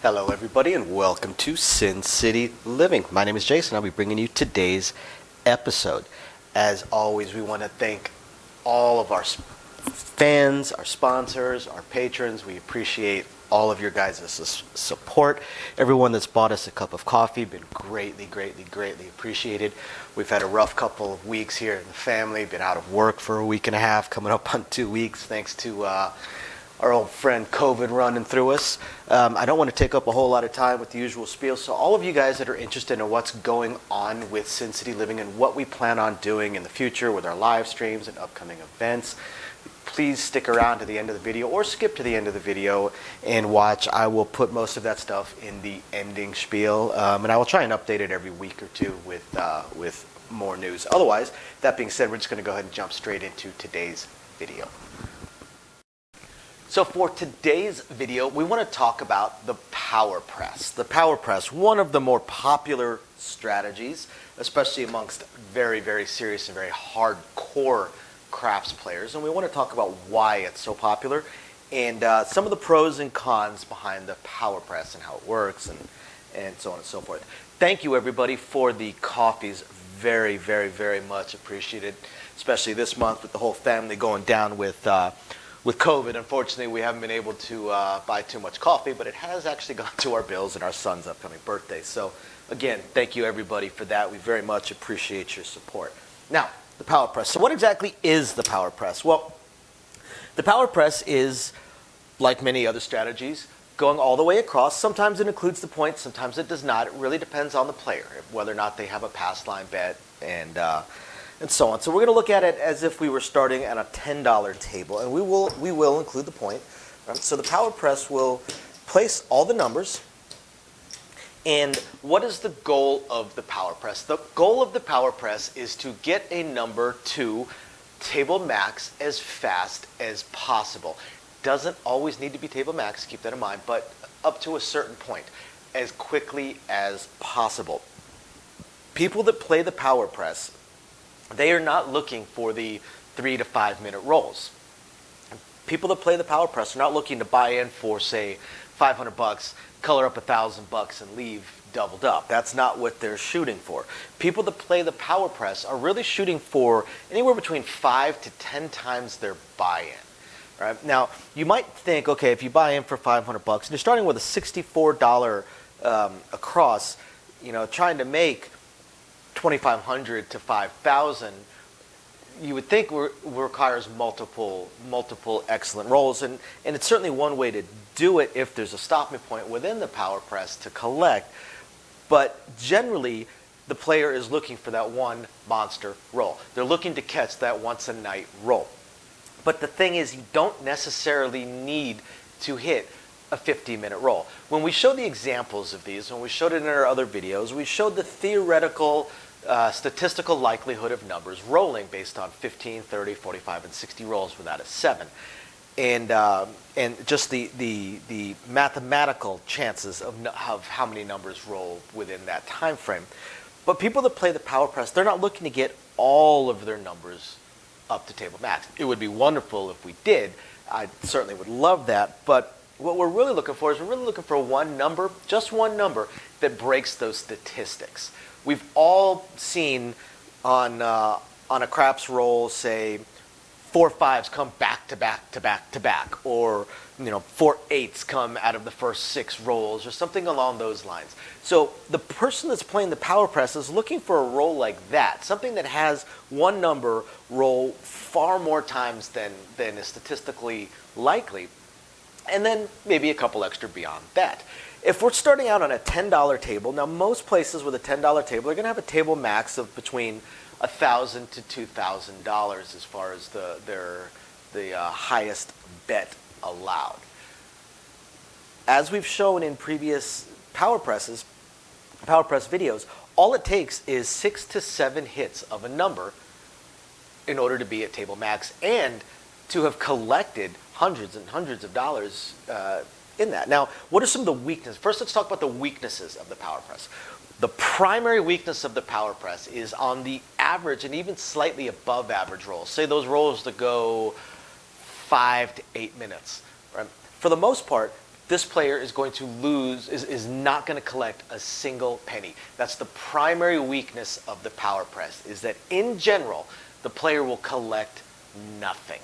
Hello everybody and welcome to Sin City Living. My name is Jason. I'll be bringing you today's episode. As always, we want to thank all of our fans, our sponsors, our patrons. We appreciate all of your guys' support. Everyone that's bought us a cup of coffee, been greatly appreciated. We've had a rough couple of weeks here in the family, been out of work for a week and a half, coming up on 2 weeks, thanks to our old friend COVID running through us. I don't want to take up a whole lot of time with the usual spiel, so all of you guys that are interested in what's going on with Sin City Living and what we plan on doing in the future with our live streams and upcoming events, please stick around to the end of the video or skip to the end of the video and watch. I will put most of that stuff in the ending spiel, and I will try and update it every week or two with more news. Otherwise, that being said, we're just going to go ahead and jump straight into today's video. So for today's video, we want to talk about the power press. The power press, one of the more popular strategies, especially amongst very serious and very hardcore craps players. And we want to talk about why it's so popular and some of the pros and cons behind the power press and how it works and so on and so forth. Thank you everybody for the coffees. Very much appreciated, especially this month with the whole family going down with COVID. Unfortunately, we haven't been able to buy too much coffee, but it has actually gone to our bills and our son's upcoming birthday. So again, thank you everybody for that. We very much appreciate your support. Now, the power press. So what exactly is the power press? Well, the power press is, like many other strategies, going all the way across. Sometimes it includes the point, sometimes it does not. It really depends on the player, whether or not they have a pass line bet and so on. So we're going to look at it as if we were starting at a $10 table, and we will include the point. Right? So the power press will place all the numbers. And what is the goal of the power press? The goal of the power press is to get a number to table max as fast as possible. Doesn't always need to be table max, keep that in mind, but up to a certain point, as quickly as possible. People that play the power press, they are not looking for the 3 to 5 minute rolls. People that play the power press are not looking to buy in for, say, $500, color up $1,000 and leave doubled up. That's not what they're shooting for. People that play the power press are really shooting for anywhere between 5 to 10 times their buy-in. Right? Now, you might think, okay, if you buy in for $500 and you're starting with a $64 across, trying to make $2,500 to $5,000, you would think requires multiple excellent rolls, and it's certainly one way to do it if there's a stopping point within the power press to collect. But generally, the player is looking for that one monster roll. They're looking to catch that once a night roll. But the thing is, you don't necessarily need to hit a 15-minute roll. When we show the examples of these, when we showed it in our other videos, we showed the theoretical statistical likelihood of numbers rolling based on 15, 30, 45, and 60 rolls without a 7. And just the mathematical chances of how many numbers roll within that time frame. But people that play the power press, they're not looking to get all of their numbers up to table max. It would be wonderful if we did. I certainly would love that. But what we're really looking for is we're really looking for one number, just one number, that breaks those statistics. We've all seen on a craps roll, say, 4 5s come back to back, or 4 8s come out of the first 6 rolls, or something along those lines. So the person that's playing the power press is looking for a roll like that, something that has one number roll far more times than is statistically likely, and then maybe a couple extra beyond that. If we're starting out on a $10 table, now most places with a $10 table are going to have a table max of between $1,000 to $2,000 as far as the highest bet allowed. As we've shown in previous power press videos, all it takes is 6 to 7 hits of a number in order to be at table max and to have collected hundreds and hundreds of dollars in that. Now, what are some of the weaknesses? First, let's talk about the weaknesses of the power press. The primary weakness of the power press is on the average and even slightly above average rolls. Say those rolls that go 5 to 8 minutes. Right? For the most part, this player is going to lose, is not going to collect a single penny. That's the primary weakness of the power press, is that in general, the player will collect nothing.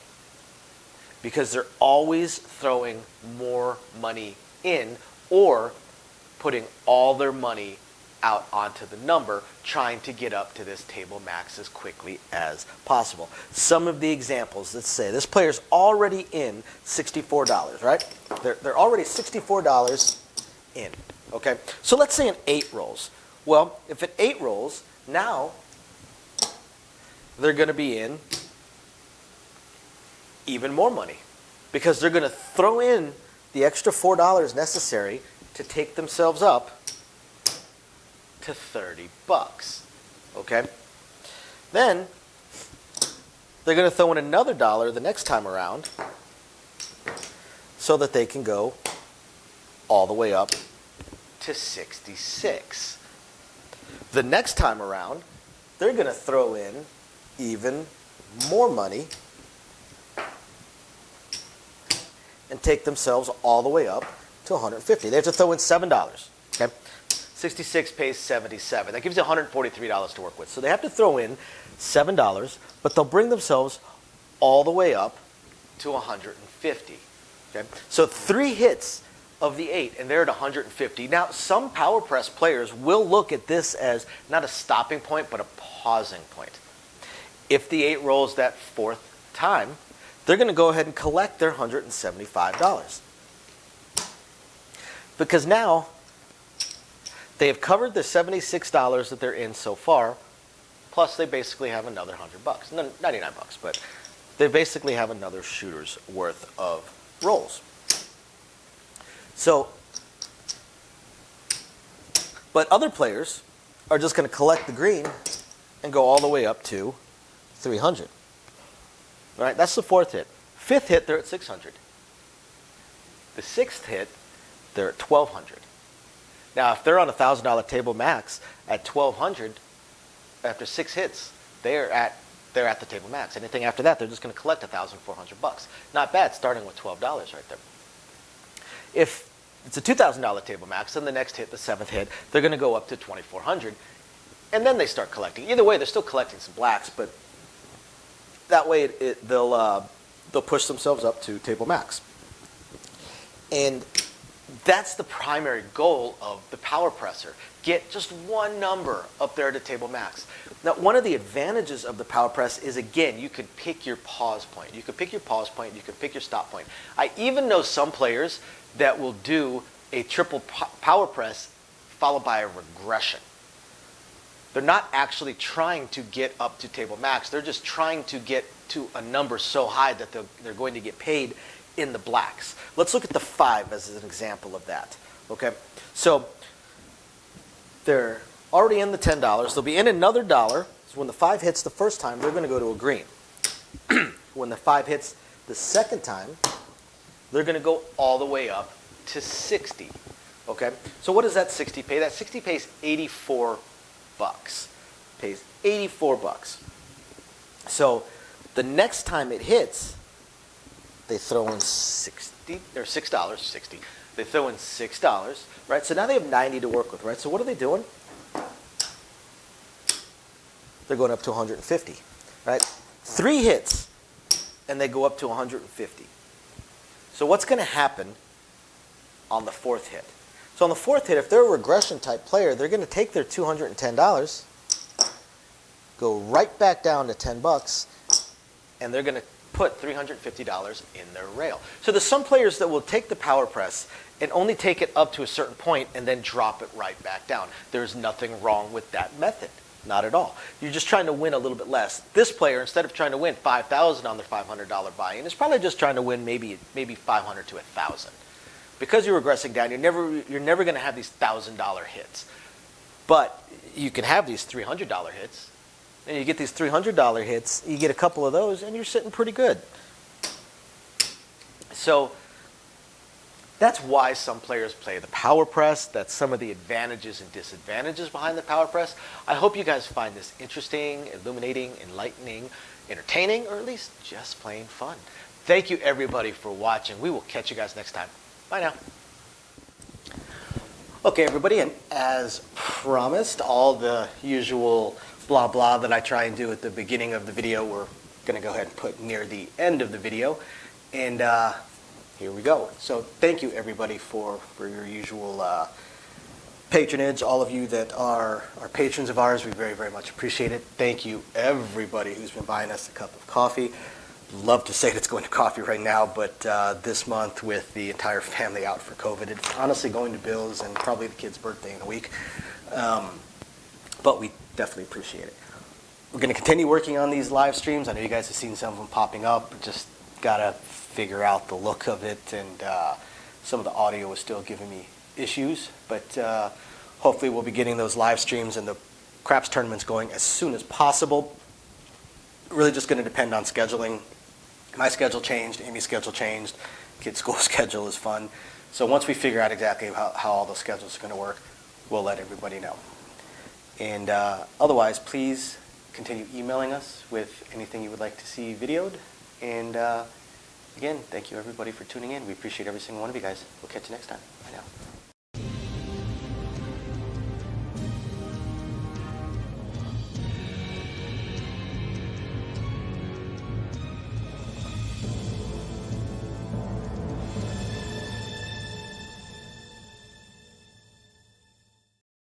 Because they're always throwing more money in or putting all their money out onto the number, trying to get up to this table max as quickly as possible. Some of the examples, let's say this player's already in $64, right? They're already $64 in, okay? So let's say an 8 rolls. Well, if an 8 rolls, now they're going to be in even more money because they're going to throw in the extra $4 necessary to take themselves up to 30 bucks. Okay? Then they're going to throw in another dollar the next time around so that they can go all the way up to 66. The next time around, they're going to throw in even more money and take themselves all the way up to 150. They have to throw in $7. Okay? 66 pays 77. That gives you $143 to work with. So they have to throw in $7, but they'll bring themselves all the way up to 150. Okay? So 3 hits of the 8, and they're at 150. Now, some power press players will look at this as not a stopping point, but a pausing point. If the 8 rolls that 4th time, they're going to go ahead and collect their $175. Because now they have covered the $76 that they're in so far, plus they basically have another $100, 99 bucks, but they basically have another shooter's worth of rolls. So, but other players are just going to collect the green and go all the way up to 300. All right, that's the 4th hit. 5th hit, they're at 600. The 6th hit, they're at 1,200. Now, if they're on a $1,000 table max at 1,200, after 6 hits, they're at the table max. Anything after that, they're just going to collect $1,400. Not bad, starting with $12 right there. If it's a $2,000 table max, then the next hit, the 7th hit, they're going to go up to 2,400, and then they start collecting. Either way, they're still collecting some blacks, but that way they'll push themselves up to table max. And that's the primary goal of the power presser. Get just one number up there to table max. Now, one of the advantages of the power press is, again, you could pick your pause point. You could pick your pause point. You could pick your stop point. I even know some players that will do a triple power press followed by a regression. They're not actually trying to get up to table max. They're just trying to get to a number so high that they're going to get paid in the blacks. Let's look at the 5 as an example of that. Okay, so they're already in the $10. They'll be in another $1. So when the 5 hits the first time, they're going to go to a green. When the 5 hits the second time, they're going to go all the way up to 60. Okay, so what does that 60 pay? That 60 pays 84 bucks. Pays 84 bucks. So the next time it hits, they throw in 60 or $6, 60. They throw in $6, right? So now they have 90 to work with, right? So what are they doing? They're going up to 150, right? 3 hits, and they go up to 150. So what's going to happen on the 4th hit? So on the 4th hit, if they're a regression type player, they're going to take their $210, go right back down to 10 bucks, and they're going to put $350 in their rail. So there's some players that will take the power press and only take it up to a certain point and then drop it right back down. There's nothing wrong with that method. Not at all. You're just trying to win a little bit less. This player, instead of trying to win $5,000 on their $500 buy-in, is probably just trying to win maybe $500 to $1,000. Because you're regressing down, you're never going to have these $1,000 hits. But you can have these $300 hits. And you get these $300 hits, you get a couple of those, and you're sitting pretty good. So that's why some players play the power press. That's some of the advantages and disadvantages behind the power press. I hope you guys find this interesting, illuminating, enlightening, entertaining, or at least just plain fun. Thank you, everybody, for watching. We will catch you guys next time. Bye now. Okay, everybody, and as promised, all the usual blah blah that I try and do at the beginning of the video, we're going to go ahead and put near the end of the video. And here we go. So thank you, everybody, for your usual patronage. All of you that are patrons of ours, we very, very much appreciate it. Thank you, everybody who's been buying us a cup of coffee. Love to say it's going to coffee right now, but this month with the entire family out for COVID, it's honestly going to Bill's and probably the kid's birthday in a week. But we definitely appreciate it. We're going to continue working on these live streams. I know you guys have seen some of them popping up. Just got to figure out the look of it, and some of the audio is still giving me issues. But hopefully we'll be getting those live streams and the craps tournaments going as soon as possible. Really just going to depend on scheduling. My schedule changed, Amy's schedule changed, kids' school schedule is fun. So once we figure out exactly how all those schedules are going to work, we'll let everybody know. And otherwise, please continue emailing us with anything you would like to see videoed. And again, thank you everybody for tuning in. We appreciate every single one of you guys. We'll catch you next time. Bye now.